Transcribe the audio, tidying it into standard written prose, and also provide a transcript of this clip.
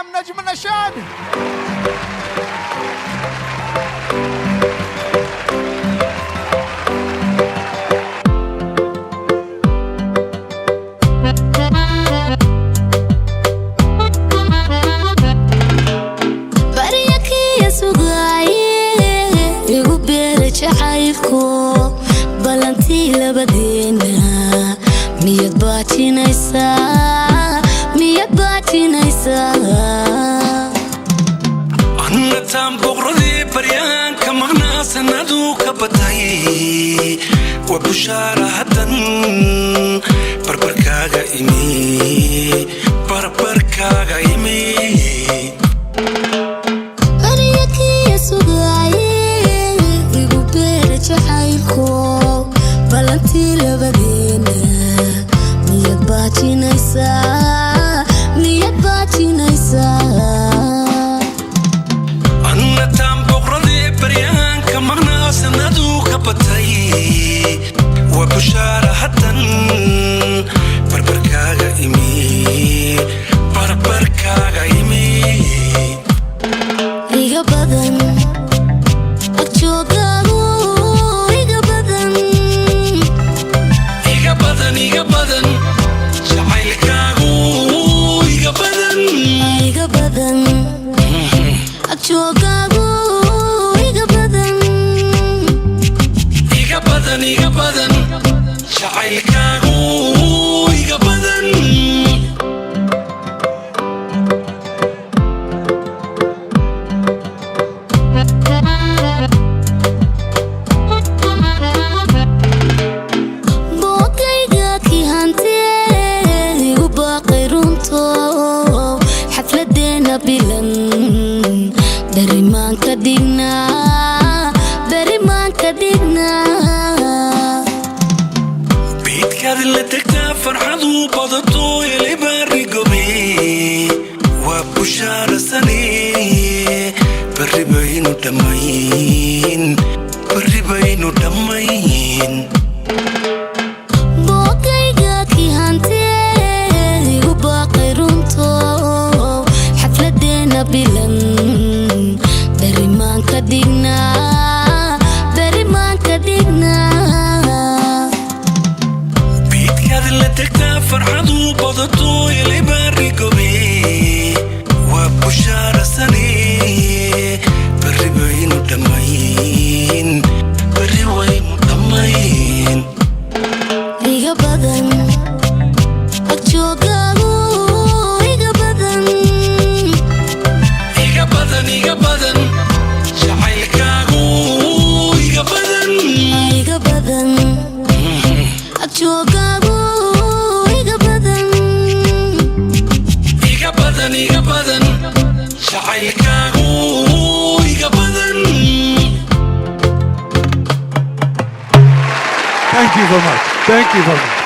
welcome Najma Nashaad. balantii labadeena miyad baatinaysaa annataan boqoradii baryaanka maqnaa sanadu ka batay waa bushaara haddan barbarkaaga imi balantii labadeena miyad baatinaysaa annataan boqoradii baryaanka maqnaa sanadu ka batay waa bushaara haddan barbarkaaga imi iga badan agjoogaagu iga badan jacaylkaagu iga badan agjoogaagu iga badan jacaylkaagu iga badan berimaan ka dhignaa beedkaadi la tagtaa farxadu badato elibaarigobe waa bushaara sane barri baynu dhammayn boogayga kii hantee igu baaqay runto xafladeena bilan berimaan ka dhignaa beedkaadi la tagtaa farxadu badato elibaarigobe waa bushaara sane barri baynu dhammayn iga badan agjoogaagu iga badan jacaylkaagu iga badan agjoogaagu iga badan jacaylkaagu iga badan. Thank you very much.